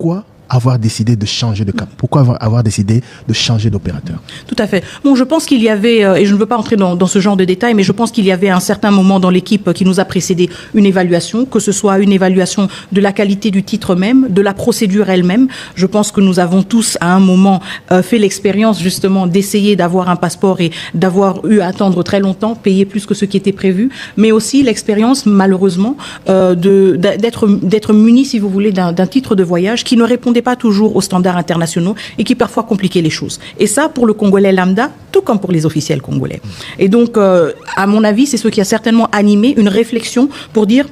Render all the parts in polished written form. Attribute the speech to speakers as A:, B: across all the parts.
A: pourquoi avoir décidé de changer de cap? Pourquoi avoir décidé de changer d'opérateur?
B: Tout à fait. Bon, je pense qu'il y avait, et je ne veux pas entrer dans ce genre de détails, mais je pense qu'il y avait à un certain moment dans l'équipe qui nous a précédé une évaluation, que ce soit une évaluation de la qualité du titre même, de la procédure elle-même. Je pense que nous avons tous à un moment fait l'expérience justement d'essayer d'avoir un passeport et d'avoir eu à attendre très longtemps, payer plus que ce qui était prévu, mais aussi l'expérience malheureusement d'être muni, si vous voulez, d'un titre de voyage qui ne répondait pas toujours aux standards internationaux et qui parfois compliquait les choses. Et ça, pour le Congolais lambda, tout comme pour les officiels congolais. Et donc, à mon avis, c'est ce qui a certainement animé une réflexion pour dire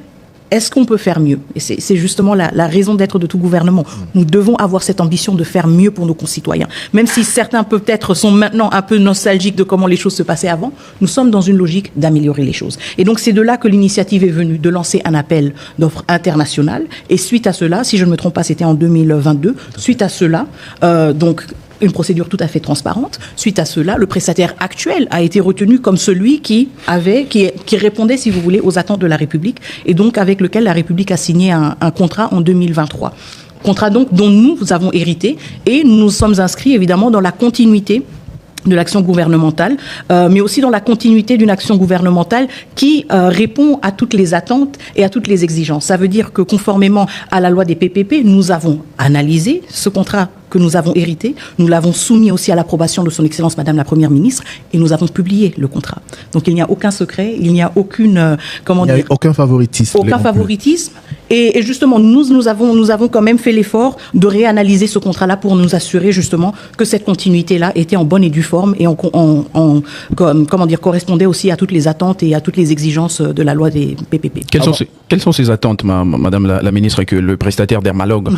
B: est-ce qu'on peut faire mieux? Et c'est justement la raison d'être de tout gouvernement. Nous devons avoir cette ambition de faire mieux pour nos concitoyens. Même si certains peut-être sont maintenant un peu nostalgiques de comment les choses se passaient avant, nous sommes dans une logique d'améliorer les choses. Et donc c'est de là que l'initiative est venue de lancer un appel d'offres international. Et suite à cela, si je ne me trompe pas, c'était en 2022, suite à cela, donc une procédure tout à fait transparente. Suite à cela, le prestataire actuel a été retenu comme celui qui répondait, si vous voulez, aux attentes de la République et donc avec lequel la République a signé un contrat en 2023. Contrat donc dont nous avons hérité et nous nous sommes inscrits évidemment dans la continuité de l'action gouvernementale, mais aussi dans la continuité d'une action gouvernementale qui répond à toutes les attentes et à toutes les exigences. Ça veut dire que conformément à la loi des PPP, nous avons analysé ce contrat que nous avons hérité, nous l'avons soumis aussi à l'approbation de son Excellence Madame la Première ministre et nous avons publié le contrat. Donc il n'y a aucun secret, il n'y a aucune
A: aucun favoritisme.
B: Aucun favoritisme. Et justement, nous avons quand même fait l'effort de réanalyser ce contrat-là pour nous assurer justement que cette continuité-là était en bonne et due forme et correspondait aussi à toutes les attentes et à toutes les exigences de la loi des PPP.
C: Quelles sont ces attentes, Madame la ministre, que le prestataire Dermalog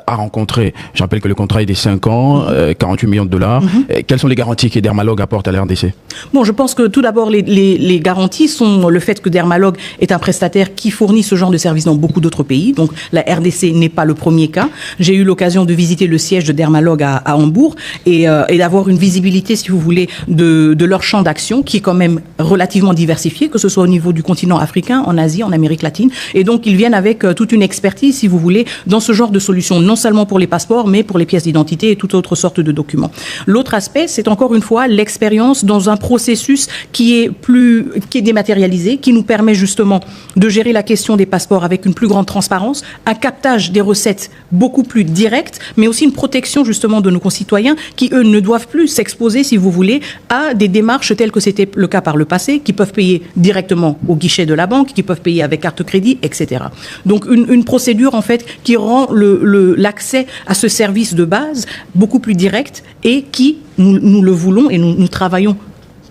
C: a rencontré? Je rappelle que le contrat est de 5 ans, 48 millions de dollars. Quelles sont les garanties que Dermalog apporte à la RDC?
B: Bon, je pense que tout d'abord, les garanties sont le fait que Dermalog est un prestataire qui fournit ce genre de service dans beaucoup d'autres pays. Donc, la RDC n'est pas le premier cas. J'ai eu l'occasion de visiter le siège de Dermalog à Hambourg et d'avoir une visibilité, si vous voulez, de leur champ d'action qui est quand même relativement diversifié, que ce soit au niveau du continent africain, en Asie, en Amérique latine. Et donc, ils viennent avec toute une expertise, si vous voulez, dans ce genre de solutions, non seulement pour les passeports, mais pour les pièces d'identité et toute autre sorte de documents. L'autre aspect, c'est encore une fois l'expérience dans un processus qui est dématérialisé, qui nous permet justement de gérer la question des passeports avec une plus grande transparence, un captage des recettes beaucoup plus direct, mais aussi une protection justement de nos concitoyens qui, eux, ne doivent plus s'exposer, si vous voulez, à des démarches telles que c'était le cas par le passé, qui peuvent payer directement au guichet de la banque, qui peuvent payer avec carte crédit, etc. Donc une procédure en fait qui rend l'accès à ce service de base beaucoup plus direct et qui, nous le voulons et nous travaillons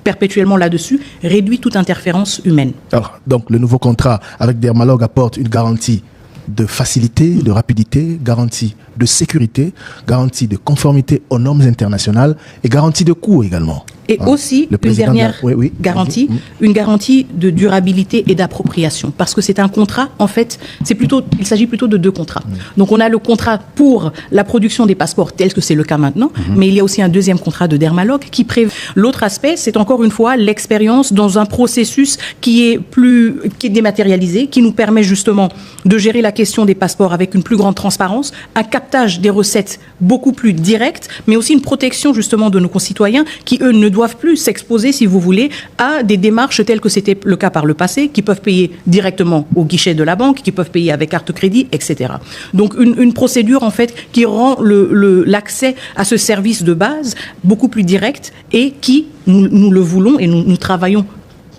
B: perpétuellement là-dessus, réduit toute interférence humaine.
A: Alors, donc le nouveau contrat avec Dermalog apporte une garantie de facilité, de rapidité, garantie de sécurité, garantie de conformité aux normes internationales et garantie de coût également.
B: Et aussi, une dernière garantie, une garantie de durabilité et d'appropriation. Parce que c'est un contrat, en fait, il s'agit plutôt de deux contrats. Donc on a le contrat pour la production des passeports, tel que c'est le cas maintenant, mais il y a aussi un deuxième contrat de Dermalog qui prévoit. L'autre aspect, c'est encore une fois l'expérience dans un processus qui est dématérialisé, qui nous permet justement de gérer la question des passeports avec une plus grande transparence, un captage des recettes beaucoup plus direct, mais aussi une protection justement de nos concitoyens qui, eux, ne doivent plus s'exposer, si vous voulez, à des démarches telles que c'était le cas par le passé, qui peuvent payer directement au guichet de la banque, qui peuvent payer avec carte crédit, etc. Donc une procédure en fait qui rend l'accès à ce service de base beaucoup plus direct et qui, nous le voulons et nous travaillons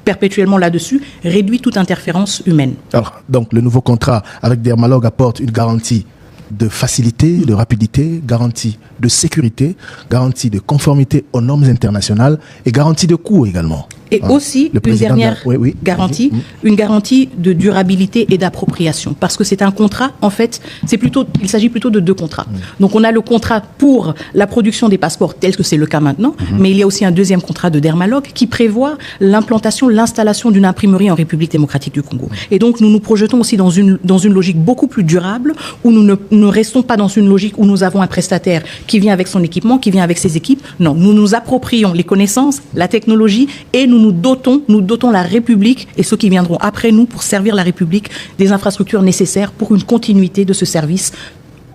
B: perpétuellement là-dessus, réduit toute interférence humaine.
A: Alors, donc le nouveau contrat avec Dermalog apporte une garantie de facilité, de rapidité, garantie de sécurité, garantie de conformité aux normes internationales et garantie de coût également.
B: Et aussi, une dernière garantie, une garantie de durabilité et d'appropriation. Parce que c'est un contrat, en fait, il s'agit plutôt de deux contrats. Donc on a le contrat pour la production des passeports, tel que c'est le cas maintenant, mais il y a aussi un deuxième contrat de Dermalog qui prévoit l'installation d'une imprimerie en République démocratique du Congo. Et donc nous nous projetons aussi dans une logique beaucoup plus durable, où nous ne restons pas dans une logique où nous avons un prestataire qui vient avec son équipement, qui vient avec ses équipes. Non, nous nous approprions les connaissances, la technologie et nous dotons la République et ceux qui viendront après nous pour servir la République des infrastructures nécessaires pour une continuité de ce service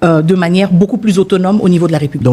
B: de manière beaucoup plus autonome au niveau de la République.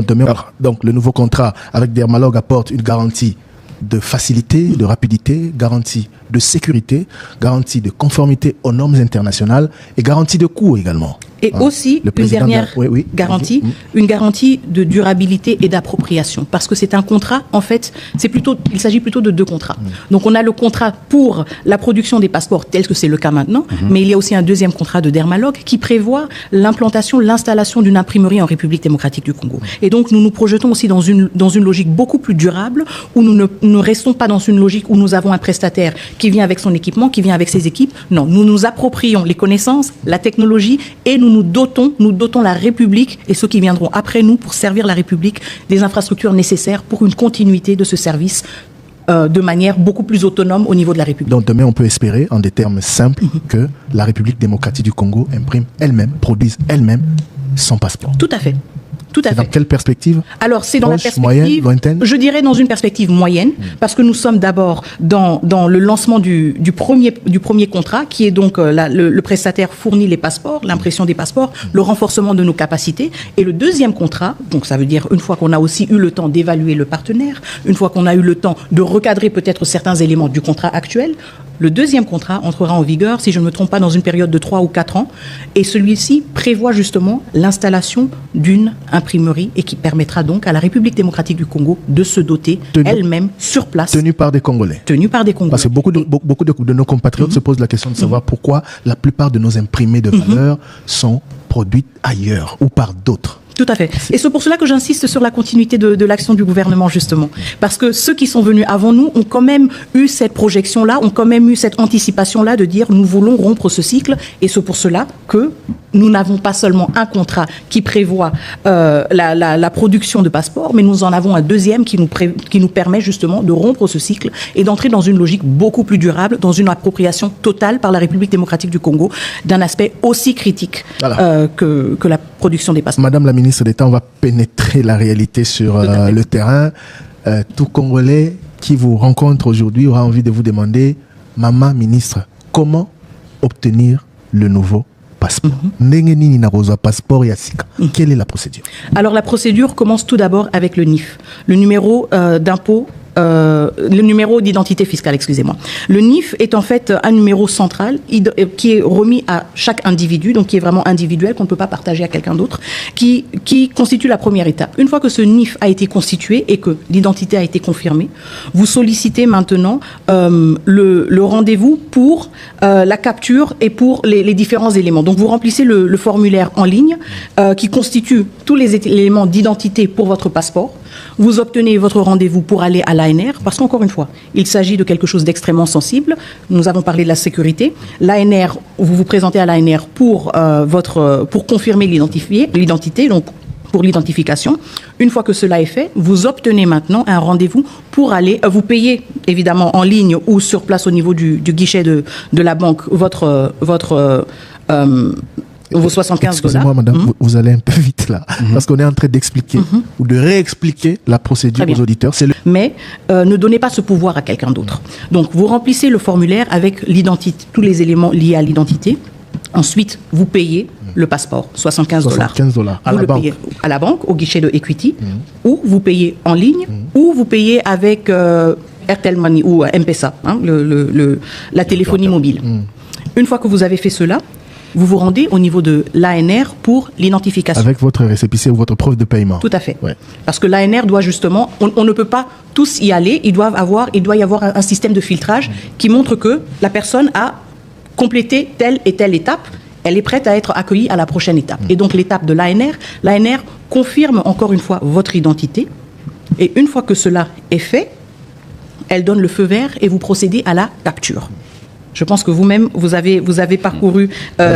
A: Donc le nouveau contrat avec Dermalog apporte une garantie de facilité, de rapidité, garantie de sécurité, garantie de conformité aux normes internationales et garantie de coût également.
B: Et aussi, une dernière garantie, une garantie de durabilité et d'appropriation. Parce que c'est un contrat, en fait, il s'agit plutôt de deux contrats. Donc, on a le contrat pour la production des passeports, tel que c'est le cas maintenant, mais il y a aussi un deuxième contrat de Dermalog qui prévoit l'installation d'une imprimerie en République démocratique du Congo. Et donc, nous nous projetons aussi dans une logique beaucoup plus durable, où nous ne restons pas dans une logique où nous avons un prestataire qui vient avec son équipement, qui vient avec ses équipes. Non, nous nous approprions les connaissances, la technologie, et nous dotons la République et ceux qui viendront après nous pour servir la République des infrastructures nécessaires pour une continuité de ce service de manière beaucoup plus autonome au niveau de la République.
A: Donc demain, on peut espérer, en des termes simples, que la République démocratique du Congo imprime elle-même, produise elle-même son passeport.
B: Tout à fait. Tout à fait.
A: Dans quelle perspective?
B: Alors, c'est dans la perspective,
A: moyenne, lointaine?
B: Je dirais dans une perspective moyenne, parce que nous sommes d'abord dans le lancement du premier contrat, qui est donc le prestataire fournit les passeports, l'impression des passeports, le renforcement de nos capacités. Et le deuxième contrat, donc ça veut dire une fois qu'on a aussi eu le temps d'évaluer le partenaire, une fois qu'on a eu le temps de recadrer peut-être certains éléments du contrat actuel, le deuxième contrat entrera en vigueur, si je ne me trompe pas, dans une période de 3 ou 4 ans. Et celui-ci prévoit justement l'installation d'une imprimerie et qui permettra donc à la République démocratique du Congo de se doter elle-même sur place.
A: Tenue par des Congolais.
B: Tenue par des Congolais.
A: Parce que beaucoup de nos compatriotes se posent la question de savoir pourquoi la plupart de nos imprimés de valeur sont produites ailleurs ou par d'autres.
B: Tout à fait. Et c'est pour cela que j'insiste sur la continuité de l'action du gouvernement, justement. Parce que ceux qui sont venus avant nous ont quand même eu cette projection-là, ont quand même eu cette anticipation-là de dire nous voulons rompre ce cycle. Et c'est pour cela que nous n'avons pas seulement un contrat qui prévoit la production de passeports, mais nous en avons un deuxième qui nous permet justement de rompre ce cycle et d'entrer dans une logique beaucoup plus durable, dans une appropriation totale par la République démocratique du Congo d'un aspect aussi critique que la production des passeports.
A: Madame la ministre d'État, on va pénétrer la réalité sur le terrain. Tout Congolais qui vous rencontre aujourd'hui aura envie de vous demander, Maman ministre, comment obtenir le nouveau passeport? Passeport Yassika. Quelle est la procédure?
B: Alors la procédure commence tout d'abord avec le NIF, le numéro d'impôt. Le numéro d'identité fiscale, excusez-moi. Le NIF est en fait un numéro central qui est remis à chaque individu, donc qui est vraiment individuel, qu'on ne peut pas partager à quelqu'un d'autre, qui constitue la première étape. Une fois que ce NIF a été constitué et que l'identité a été confirmée, vous sollicitez maintenant le rendez-vous pour la capture et pour les différents éléments. Donc vous remplissez le formulaire en ligne qui constitue tous les éléments d'identité pour votre passeport. Vous obtenez votre rendez-vous pour aller à l'ANR, parce qu'encore une fois, il s'agit de quelque chose d'extrêmement sensible. Nous avons parlé de la sécurité. L'ANR, vous vous présentez à l'ANR pour confirmer l'identité, donc pour l'identification. Une fois que cela est fait, vous obtenez maintenant un rendez-vous pour aller, vous payez évidemment en ligne ou sur place au niveau du guichet de la banque vos 75 $.
A: Excusez-moi, madame, vous allez un peu vite là, parce qu'on est en train d'expliquer ou de réexpliquer la procédure aux auditeurs.
B: Mais ne donnez pas ce pouvoir à quelqu'un d'autre. Donc, vous remplissez le formulaire avec l'identité, tous les éléments liés à l'identité. Ensuite, vous payez le passeport, 75 $.
A: 75 $ à la banque.
B: Payez à la banque, au guichet de Equity, ou vous payez en ligne, ou vous payez avec Airtel Money ou M-Pesa, la téléphonie mobile. Une fois que vous avez fait cela, vous vous rendez au niveau de l'ANR pour l'identification.
A: Avec votre récépissé ou votre preuve de paiement.
B: Tout à fait. Ouais. Parce que l'ANR doit justement, on ne peut pas tous y aller, il doit y avoir un système de filtrage qui montre que la personne a complété telle et telle étape, elle est prête à être accueillie à la prochaine étape. Et donc l'étape de l'ANR confirme encore une fois votre identité, et une fois que cela est fait, elle donne le feu vert et vous procédez à la capture. Je pense que vous-même, vous avez parcouru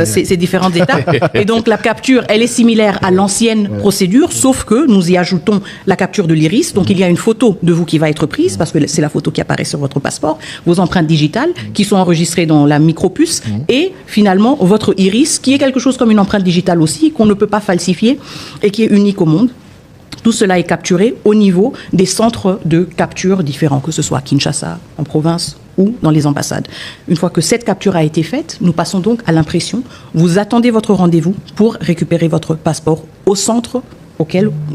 B: ces différentes étapes. Et donc, la capture, elle est similaire à l'ancienne procédure, sauf que nous y ajoutons la capture de l'iris. Donc, il y a une photo de vous qui va être prise, parce que c'est la photo qui apparaît sur votre passeport, vos empreintes digitales qui sont enregistrées dans la micropuce, et finalement, votre iris, qui est quelque chose comme une empreinte digitale aussi, qu'on ne peut pas falsifier et qui est unique au monde. Tout cela est capturé au niveau des centres de capture différents, que ce soit à Kinshasa, en province ou dans les ambassades. Une fois que cette capture a été faite, nous passons donc à l'impression. Vous attendez votre rendez-vous pour récupérer votre passeport au centre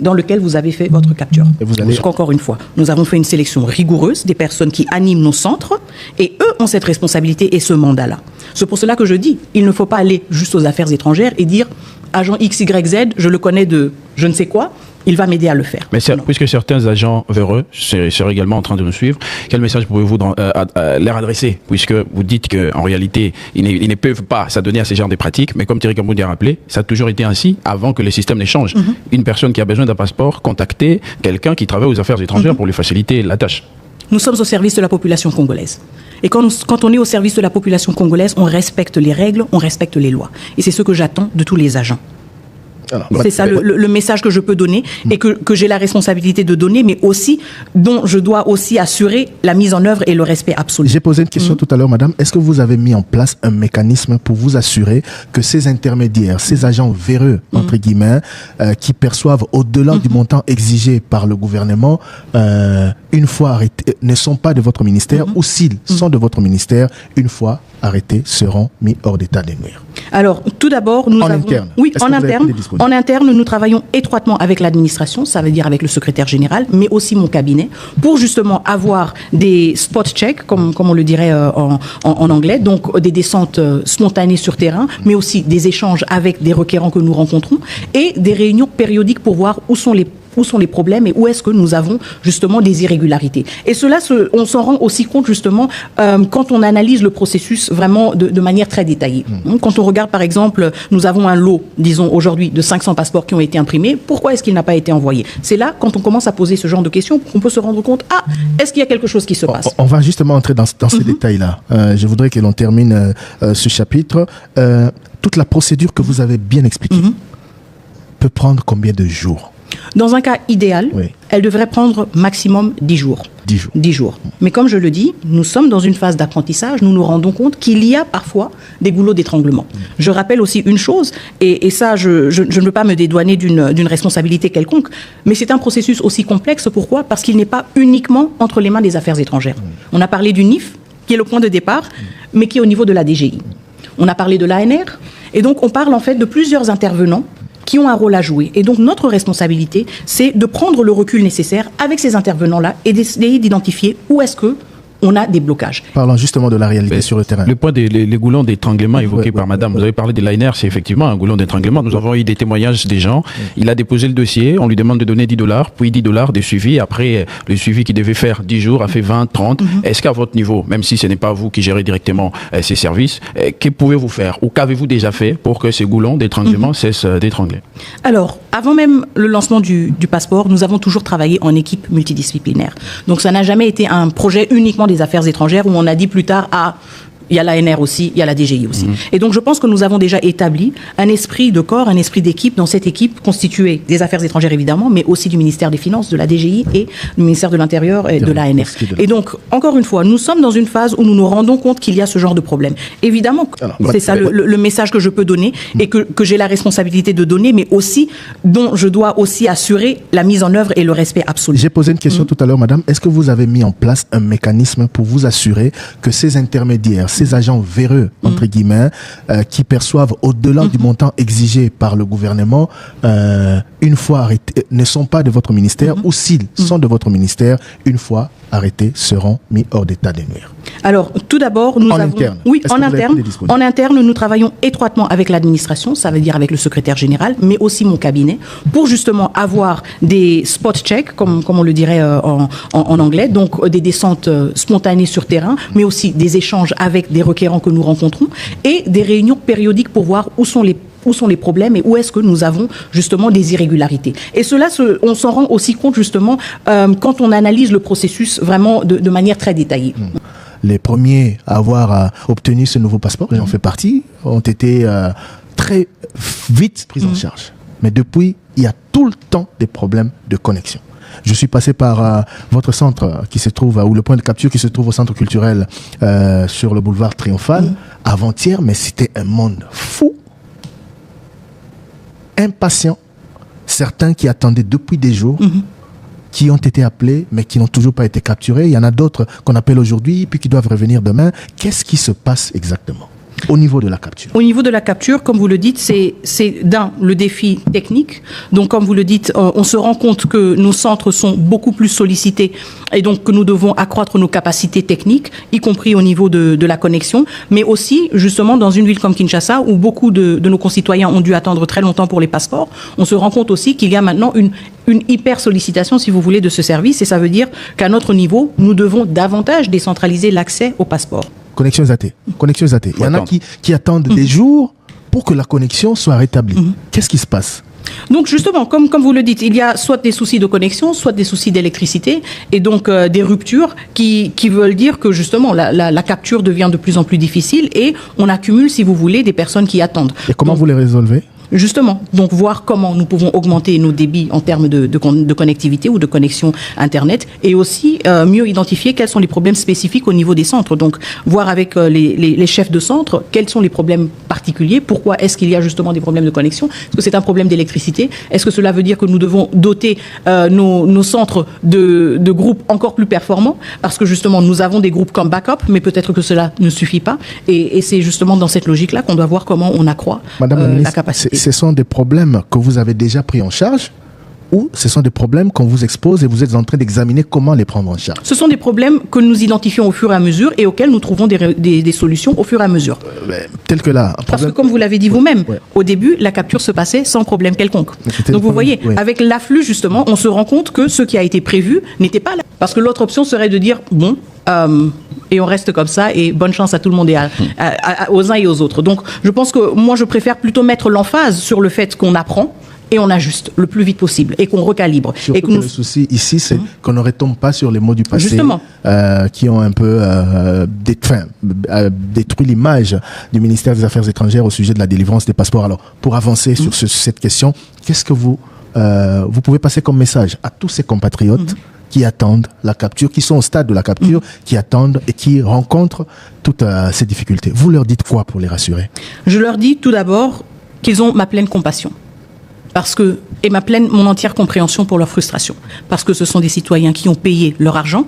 B: dans lequel vous avez fait votre capture.
A: Et vous allez...
B: Encore une fois, nous avons fait une sélection rigoureuse des personnes qui animent nos centres et eux ont cette responsabilité et ce mandat-là. C'est pour cela que je dis, il ne faut pas aller juste aux affaires étrangères et dire agent XYZ, je le connais de je ne sais quoi, il va m'aider à le faire.
C: Mais puisque certains agents véreux seraient également en train de nous suivre, quel message pouvez-vous leur adresser? Puisque vous dites qu'en réalité, ils ne peuvent pas s'adonner à ce genre de pratiques, mais comme Thierry Kamboudi a rappelé, ça a toujours été ainsi avant que les systèmes n'échangent. Une personne qui a besoin d'un passeport, contacter quelqu'un qui travaille aux affaires étrangères pour lui faciliter la tâche.
B: Nous sommes au service de la population congolaise. Et quand on est au service de la population congolaise, on respecte les règles, on respecte les lois. Et c'est ce que j'attends de tous les agents. C'est ça le message que je peux donner et que j'ai la responsabilité de donner, mais aussi dont je dois aussi assurer la mise en œuvre et le respect absolu.
A: J'ai posé une question tout à l'heure, madame. Est-ce que vous avez mis en place un mécanisme pour vous assurer que ces intermédiaires, ces agents véreux, entre guillemets, qui perçoivent au-delà du montant exigé par le gouvernement, une fois arrêtés, ne sont pas de votre ministère, ou s'ils sont de votre ministère, une fois arrêtés, seront mis hors d'état de nuire?
B: Alors, tout d'abord, nous avons...
A: interne.
B: Oui, en interne, nous travaillons étroitement avec l'administration, ça veut dire avec le secrétaire général, mais aussi mon cabinet, pour justement avoir des spot checks, comme on le dirait en anglais, donc des descentes spontanées sur terrain, mais aussi des échanges avec des requérants que nous rencontrons, et des réunions périodiques pour voir où sont les problèmes et où est-ce que nous avons justement des irrégularités. Et cela, on s'en rend aussi compte justement quand on analyse le processus vraiment de manière très détaillée. Quand on regarde par exemple, nous avons un lot, disons aujourd'hui, de 500 passeports qui ont été imprimés. Pourquoi est-ce qu'il n'a pas été envoyé? C'est là, quand on commence à poser ce genre de questions, qu'on peut se rendre compte, est-ce qu'il y a quelque chose qui se passe?
A: On va justement entrer dans ces détails-là. Je voudrais que l'on termine ce chapitre. Toute la procédure que vous avez bien expliquée peut prendre combien de jours?
B: Dans un cas idéal, elle devrait prendre maximum 10 jours. 10 jours. Mais comme je le dis, nous sommes dans une phase d'apprentissage, nous nous rendons compte qu'il y a parfois des goulots d'étranglement. Je rappelle aussi une chose, et ça, je ne veux pas me dédouaner d'une responsabilité quelconque, mais c'est un processus aussi complexe. Pourquoi? Parce qu'il n'est pas uniquement entre les mains des affaires étrangères. On a parlé du NIF, qui est le point de départ, mais qui est au niveau de la DGI. On a parlé de l'ANR, et donc on parle en fait de plusieurs intervenants qui ont un rôle à jouer. Et donc, notre responsabilité, c'est de prendre le recul nécessaire avec ces intervenants-là et d'essayer d'identifier où est-ce que on a des blocages.
A: Parlons justement de la réalité sur le terrain.
C: Le point des goulons d'étranglement évoqué par madame, vous avez parlé de l'ANR, c'est effectivement un goulon d'étranglement. Nous avons eu des témoignages des gens. Il a déposé le dossier, on lui demande de donner $10, puis $10 de suivi. Après, le suivi qui devait faire 10 jours a fait 20, 30. Est-ce qu'à votre niveau, même si ce n'est pas vous qui gérez directement ces services, que pouvez-vous faire ou qu'avez-vous déjà fait pour que ces goulons d'étranglement cessent d'étrangler? Alors,
B: avant même le lancement du passeport, nous avons toujours travaillé en équipe multidisciplinaire. Donc, ça n'a jamais été un projet uniquement des affaires étrangères où on a dit plus tard, il y a l'ANR aussi, il y a la DGI aussi. Et donc, je pense que nous avons déjà établi un esprit de corps, un esprit d'équipe dans cette équipe constituée des affaires étrangères, évidemment, mais aussi du ministère des Finances, de la DGI et du ministère de l'Intérieur et de l'ANR. Et donc, encore une fois, nous sommes dans une phase où nous nous rendons compte qu'il y a ce genre de problème. Évidemment, c'est ça le message que je peux donner et que j'ai la responsabilité de donner, mais aussi dont je dois aussi assurer la mise en œuvre et le respect absolu.
A: J'ai posé une question tout à l'heure, madame. Est-ce que vous avez mis en place un mécanisme pour vous assurer que ces intermédiaires, ces agents véreux, entre guillemets, qui perçoivent au-delà du montant exigé par le gouvernement, une fois arrêtés, ne sont pas de votre ministère, ou s'ils sont de votre ministère, une fois arrêtés, seront mis hors d'état de nuire?
B: Alors, tout d'abord, nous avons...
A: Interne.
B: Oui, en interne, nous travaillons étroitement avec l'administration, ça veut dire avec le secrétaire général, mais aussi mon cabinet, pour justement avoir des spot checks, comme on le dirait en anglais, donc des descentes spontanées sur terrain, mais aussi des échanges avec des requérants que nous rencontrons, et des réunions périodiques pour voir où sont les problèmes et où est-ce que nous avons justement des irrégularités. Et cela, on s'en rend aussi compte justement quand on analyse le processus vraiment de manière très détaillée.
A: Les premiers à avoir obtenu ce nouveau passeport, j'en fais partie, ont été très vite pris en charge. Mais depuis, il y a tout le temps des problèmes de connexion. Je suis passé par votre centre qui se trouve, ou le point de capture qui se trouve au centre culturel sur le boulevard Triomphal, avant-hier, mais c'était un monde fou, impatient, certains qui attendaient depuis des jours qui ont été appelés, mais qui n'ont toujours pas été capturés. Il y en a d'autres qu'on appelle aujourd'hui, puis qui doivent revenir demain. Qu'est-ce qui se passe exactement au niveau de la capture?
B: Au niveau de la capture, comme vous le dites, c'est le défi technique. Donc, comme vous le dites, on se rend compte que nos centres sont beaucoup plus sollicités et donc que nous devons accroître nos capacités techniques, y compris au niveau de la connexion, mais aussi, justement, dans une ville comme Kinshasa, où beaucoup de nos concitoyens ont dû attendre très longtemps pour les passeports, on se rend compte aussi qu'il y a maintenant une hyper sollicitation, si vous voulez, de ce service, et ça veut dire qu'à notre niveau, nous devons davantage décentraliser l'accès au passeport.
A: Connexion ZAT. Il y en a qui attendent des jours pour que la connexion soit rétablie. Qu'est-ce qui se passe?
B: Donc justement, comme vous le dites, il y a soit des soucis de connexion, soit des soucis d'électricité, et donc des ruptures qui veulent dire que justement la capture devient de plus en plus difficile et on accumule, si vous voulez, des personnes qui attendent.
A: Et comment vous les résolvez?
B: Justement, donc voir comment nous pouvons augmenter nos débits en termes de connectivité ou de connexion Internet, et aussi mieux identifier quels sont les problèmes spécifiques au niveau des centres. Donc voir avec les chefs de centre quels sont les problèmes particuliers, pourquoi est-ce qu'il y a justement des problèmes de connexion, est-ce que c'est un problème d'électricité, est-ce que cela veut dire que nous devons doter nos centres de groupes encore plus performants, parce que justement nous avons des groupes comme backup, mais peut-être que cela ne suffit pas, et c'est justement dans cette logique-là qu'on doit voir comment on accroît la capacité.
A: Ce sont des problèmes que vous avez déjà pris en charge, ou ce sont des problèmes qu'on vous expose et vous êtes en train d'examiner comment les prendre en charge?
B: Ce sont des problèmes que nous identifions au fur et à mesure et auxquels nous trouvons des solutions au fur et à mesure.
A: Tel que là.
B: Parce que comme vous l'avez dit vous-même, au début, la capture se passait sans problème quelconque. Donc vous voyez, avec l'afflux justement, on se rend compte que ce qui a été prévu n'était pas là. Parce que l'autre option serait de dire, bon, et on reste comme ça, et bonne chance à tout le monde et aux uns et aux autres. Donc je pense que moi je préfère plutôt mettre l'emphase sur le fait qu'on apprend et on ajuste le plus vite possible et qu'on recalibre.
A: Surtout que le souci ici, c'est qu'on ne retombe pas sur les mots du passé.
B: Justement.
A: Qui ont un peu détruit l'image du ministère des Affaires étrangères au sujet de la délivrance des passeports. Alors, pour avancer sur cette question, qu'est-ce que vous pouvez passer comme message à tous ces compatriotes qui attendent la capture, qui sont au stade de la capture, qui attendent et qui rencontrent toutes ces difficultés? Vous leur dites quoi pour les rassurer?
B: Je leur dis tout d'abord qu'ils ont ma pleine compassion. Et mon entière compréhension pour leur frustration. Parce que ce sont des citoyens qui ont payé leur argent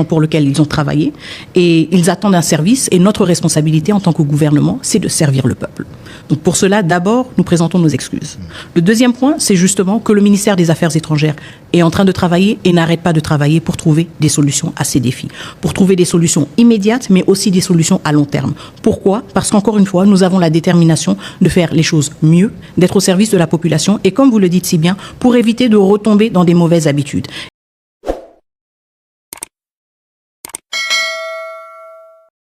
B: pour lequel ils ont travaillé, et ils attendent un service, et notre responsabilité en tant que gouvernement, c'est de servir le peuple. Donc pour cela, d'abord, nous présentons nos excuses. Le deuxième point, c'est justement que le ministère des Affaires étrangères est en train de travailler et n'arrête pas de travailler pour trouver des solutions à ces défis. Pour trouver des solutions immédiates, mais aussi des solutions à long terme. Pourquoi? Parce qu'encore une fois, nous avons la détermination de faire les choses mieux, d'être au service de la population, et comme vous le dites si bien, pour éviter de retomber dans des mauvaises habitudes.